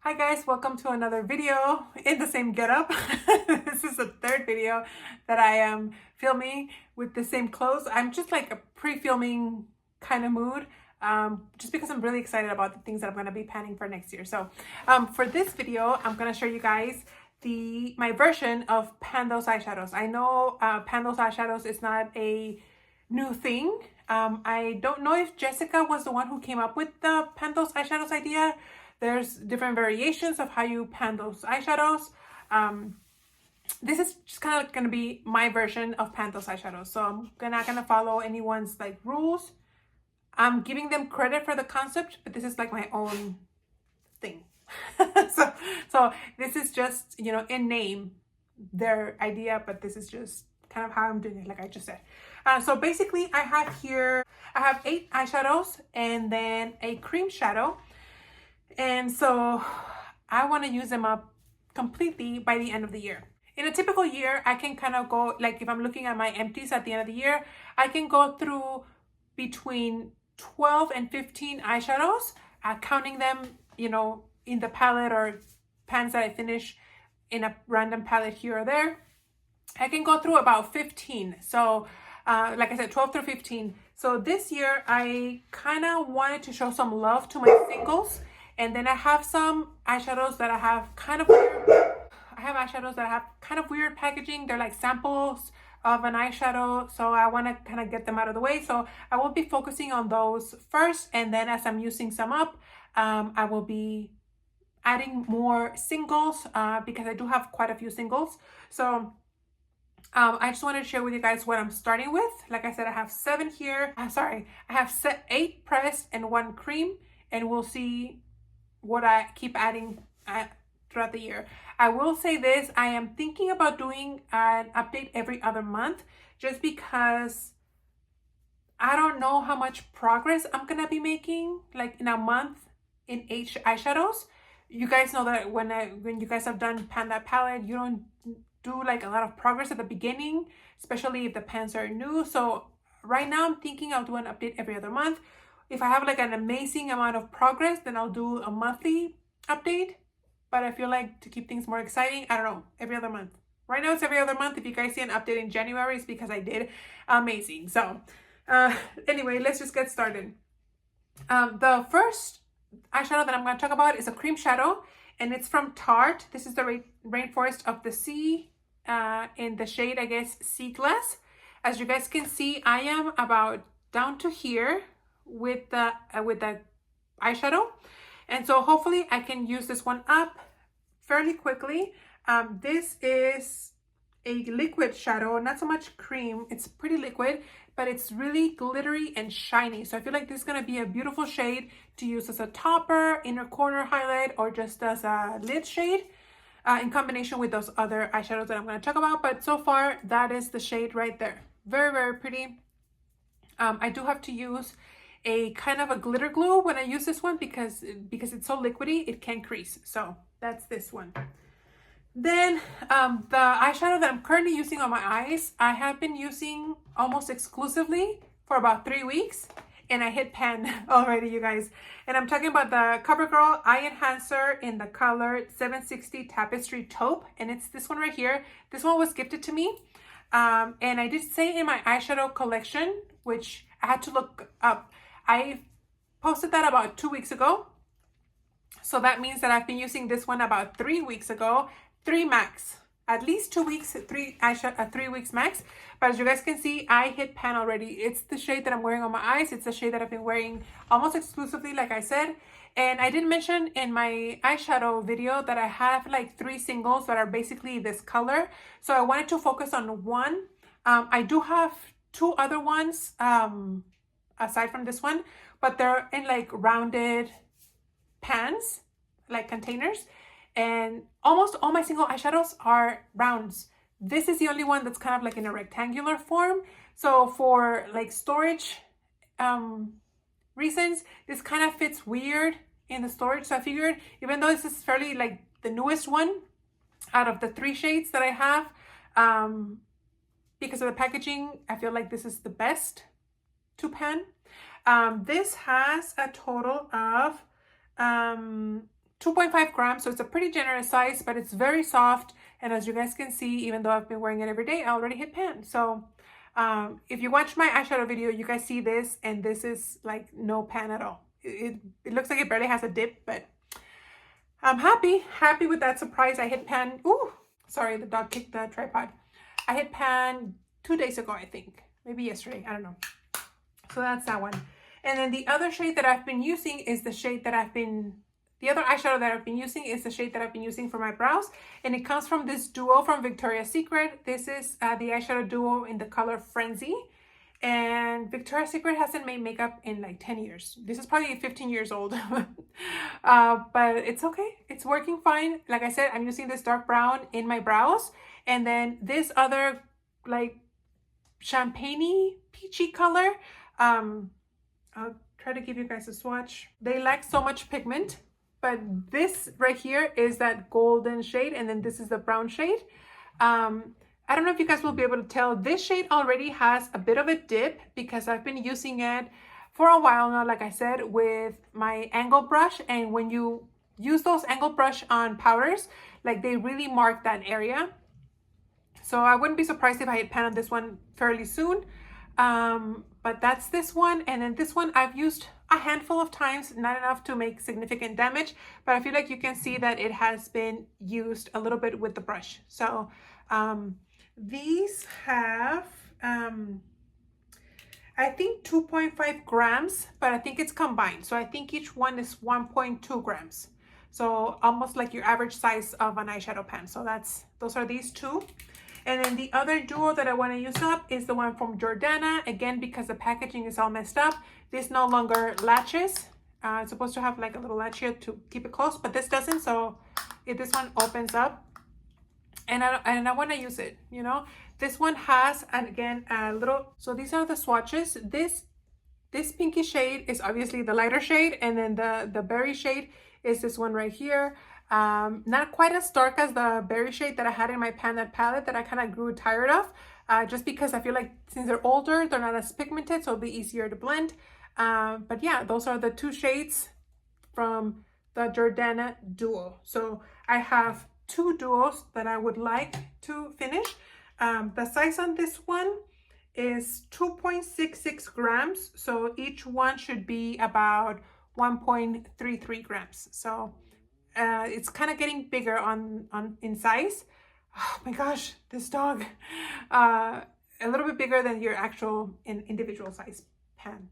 Hi guys, welcome to another video in the same getup. This is the third video that I am filming with the same clothes. I'm just like a pre-filming kind of mood, just because I'm really excited about the things that I'm going to be planning for next year. So for this video, I'm going to show you guys my version of pan those eyeshadows. I know pan those eyeshadows is not a new thing. I don't know if Jessica was the one who came up with the pan those eyeshadows idea. There's different variations of how you pan those eyeshadows. This is just kind of going to be my version of pan those eyeshadows. So I'm not going to follow anyone's like rules. I'm giving them credit for the concept, but this is like my own thing. so this is just, you know, in name, their idea, but this is just kind of how I'm doing it, like I just said. So basically I have 8 eyeshadows and then a cream shadow. And so I want to use them up completely by the end of the year. In a typical year, I can kind of go, like if I'm looking at my empties at the end of the year, I can go through between 12 and 15 eyeshadows, counting them, you know, in the palette or pans that I finish in a random palette here or there. I can go through about 15. So like I said, 12 through 15. So this year, I kind of wanted to show some love to my singles. And then I have some eyeshadows that I have kind of weird. I have eyeshadows that have kind of weird packaging. They're like samples of an eyeshadow. So I want to kind of get them out of the way. So I will be focusing on those first. And then as I'm using some up, I will be adding more singles because I do have quite a few singles. So I just wanted to share with you guys what I'm starting with. Like I said, I have 7 here. I have 8 pressed and 1 cream. And we'll see what I keep adding throughout the year. I will say this, I am thinking about doing an update every other month just because I don't know how much progress I'm gonna be making like in a month in eyeshadows. You guys know that when you guys have done pan that palette, you don't do like a lot of progress at the beginning, especially if the pans are new. So right now I'm thinking I'll do an update every other month. If I have like an amazing amount of progress, then I'll do a monthly update. But I feel like to keep things more exciting, I don't know, every other month. Right now it's every other month. If you guys see an update in January, it's because I did amazing. So anyway, let's just get started. The first eyeshadow that I'm going to talk about is a cream shadow, and it's from Tarte. This is the Rainforest of the Sea in the shade, I guess, Sea Glass. As you guys can see, I am about down to here with the eyeshadow, and so hopefully I can use this one up fairly quickly. This is a liquid shadow, not so much cream. It's pretty liquid, but it's really glittery and shiny. So I feel like this is going to be a beautiful shade to use as a topper, inner corner highlight, or just as a lid shade in combination with those other eyeshadows that I'm going to talk about. But so far, that is the shade right there. Very, very pretty. I do have to use a kind of a glitter glue when I use this one because it's so liquidy, it can crease. So that's this one. Then the eyeshadow that I'm currently using on my eyes, I have been using almost exclusively for about 3 weeks, and I hit pan already, you guys. And I'm talking about the CoverGirl Eye Enhancer in the color 760 Tapestry Taupe, and it's this one right here. This one was gifted to me, and I did say in my eyeshadow collection, which I had to look up. I posted that about 2 weeks ago. So that means that I've been using this one about 3 weeks ago. 3 max. At least 2 weeks, 3 weeks max. But as you guys can see, I hit pan already. It's the shade that I'm wearing on my eyes. It's the shade that I've been wearing almost exclusively, like I said. And I did mention in my eyeshadow video that I have like 3 singles that are basically this color. So I wanted to focus on one. I do have 2 other ones aside from this one, but they're in like rounded pans, like containers, and almost all my single eyeshadows are rounds. This is the only one that's kind of like in a rectangular form. So for like storage reasons, this kind of fits weird in the storage. So I figured, even though this is fairly like the newest one out of the 3 shades that I have, because of the packaging, I feel like this is the best to pan. This has a total of 2.5 grams, so it's a pretty generous size, but it's very soft. And as you guys can see, even though I've been wearing it every day, I already hit pan. So if you watch my eyeshadow video, you guys see this, and this is like no pan at all. It looks like it barely has a dip, but I'm happy with that surprise. I hit pan. Ooh, sorry, the dog kicked the tripod. I hit pan 2 days ago, I think. Maybe yesterday, I don't know. So that's that one. And then the other shade that I've been using is the shade that the other eyeshadow that I've been using is the shade that I've been using for my brows. And it comes from this duo from Victoria's Secret. This is the eyeshadow duo in the color Frenzy. And Victoria's Secret hasn't made makeup in like 10 years. This is probably 15 years old. But it's okay. It's working fine. Like I said, I'm using this dark brown in my brows. And then this other like champagne-y peachy color. I'll try to give you guys a swatch. They lack so much pigment, but this right here is that golden shade, and then this is the brown shade. I don't know if you guys will be able to tell. This shade already has a bit of a dip because I've been using it for a while now, like I said, with my angle brush. And when you use those angle brush on powders, like they really mark that area. So I wouldn't be surprised if I hit pan on this one fairly soon. But that's this one. And then this one I've used a handful of times, not enough to make significant damage, but I feel like you can see that it has been used a little bit with the brush. So these have I think 2.5 grams, but I think it's combined. So I think each one is 1.2 grams. So almost like your average size of an eyeshadow pan. So those are these two. And then the other duo that I want to use up is the one from Jordana. Again, because the packaging is all messed up, this no longer latches. It's supposed to have like a little latch here to keep it closed, but this doesn't. So this one opens up, and I want to use it, you know. This one has, and again, a little, so these are the swatches. This pinky shade is obviously the lighter shade, and then the berry shade is this one right here. Not quite as dark as the berry shade that I had in my Pan-That palette that I kind of grew tired of, just because I feel like since they're older, they're not as pigmented, so it'll be easier to blend. But yeah, those are the two shades from the Jordana duo. So I have two duos that I would like to finish. The size on this one is 2.66 grams. So each one should be about 1.33 grams. So it's kind of getting bigger in size. Oh my gosh, this dog. A little bit bigger than your actual individual size pan.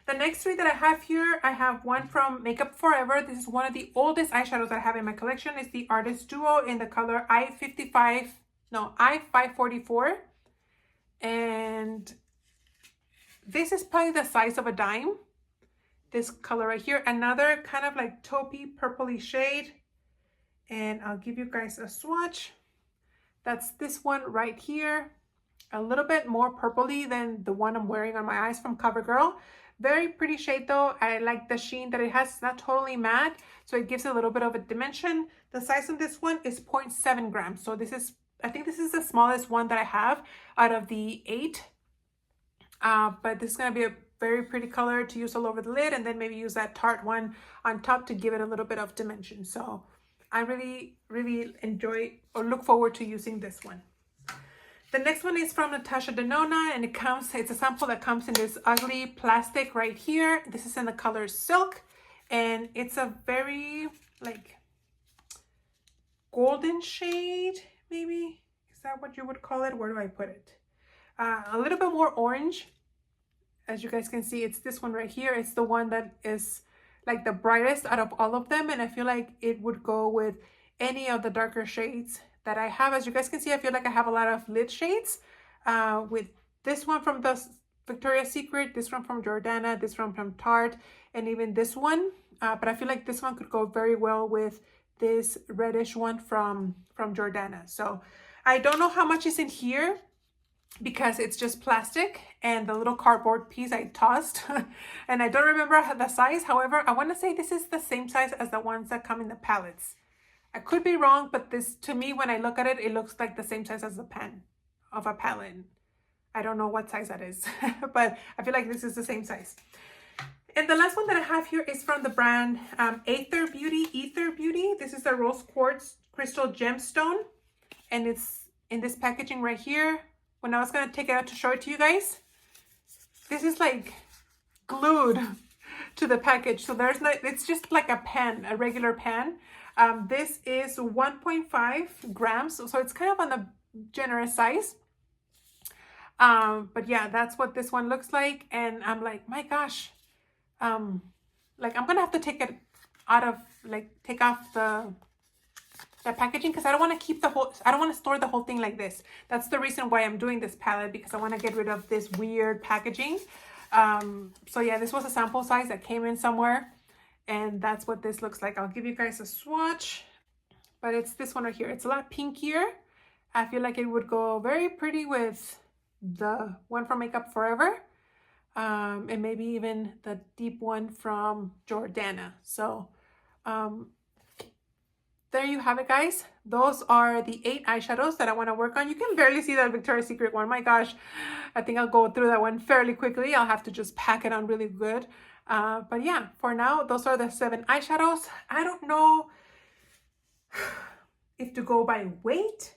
The next three that I have here, I have one from Makeup Forever. This is one of the oldest eyeshadows that I have in my collection. It's the Artist Duo in the color I-544. And this is probably the size of a dime. This color right here, another kind of like taupey purpley shade, and I'll give you guys a swatch. That's this one right here, a little bit more purpley than the one I'm wearing on my eyes from CoverGirl. Very pretty shade though. I like the sheen that it has. It's not totally matte, so it gives a little bit of a dimension. The size on this one is 0.7 grams, so this is, I think this is the smallest one that I have out of the 8. But this is gonna be a very pretty color to use all over the lid, and then maybe use that tart one on top to give it a little bit of dimension. So I really enjoy or look forward to using this one. The next one is from Natasha Denona, and it's a sample that comes in this ugly plastic right here. This is in the color Silk, and it's a very like golden shade, maybe. Is that what you would call it? Where do I put it? A little bit more orange. As you guys can see, it's this one right here. It's the one that is like the brightest out of all of them, and I feel like it would go with any of the darker shades that I have. As you guys can see, I feel like I have a lot of lid shades with this one from the Victoria's Secret, this one from Jordana, this one from Tarte, and even this one. But I feel like this one could go very well with this reddish one from Jordana. So I don't know how much is in here, because it's just plastic and the little cardboard piece I tossed and I don't remember the size. However, I want to say this is the same size as the ones that come in the palettes. I could be wrong, but this, to me, when I look at it, it looks like the same size as the pen of a palette. I don't know what size that is, but I feel like this is the same size. And the last one that I have here is from the brand Aether Beauty. This is a rose quartz crystal gemstone. And it's in this packaging right here. When I was going to take it out to show it to you guys, this is like glued to the package. So there's no, it's just like a pen, a regular pen. This is 1.5 grams. So it's kind of on the generous size. But yeah, that's what this one looks like. And I'm like, my gosh, like I'm gonna have to take it out of, like, take off the packaging, because I don't want to keep the whole, I don't want to store the whole thing like this. That's the reason why I'm doing this palette, because I want to get rid of this weird packaging. So yeah, this was a sample size that came in somewhere, and that's what this looks like. I'll give you guys a swatch, but it's this one right here. It's a lot pinkier. I feel like it would go very pretty with the one from Makeup Forever, and maybe even the deep one from Jordana. So there you have it, guys. Those are the 8 eyeshadows that I want to work on. You can barely see that Victoria's Secret one. My gosh, I think I'll go through that one fairly quickly. I'll have to just pack it on really good. But yeah, for now, those are the 7 eyeshadows. I don't know if to go by weight.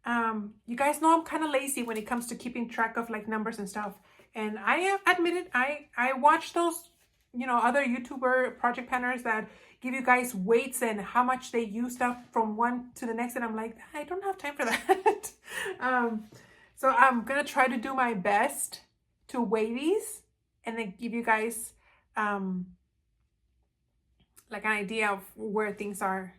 You guys know I'm kind of lazy when it comes to keeping track of like numbers and stuff. And I admit it, I watch those, you know, other YouTuber project planners that give you guys weights and how much they use stuff from one to the next, and I'm like, I don't have time for that. So I'm gonna try to do my best to weigh these and then give you guys like an idea of where things are.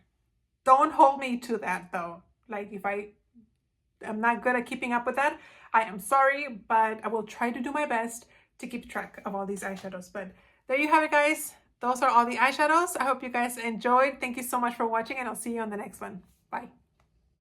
Don't hold me to that though. Like if I'm not good at keeping up with that, I am sorry, but I will try to do my best to keep track of all these eyeshadows. But there you have it, guys. Those are all the eyeshadows. I hope you guys enjoyed. Thank you so much for watching, and I'll see you on the next one. Bye.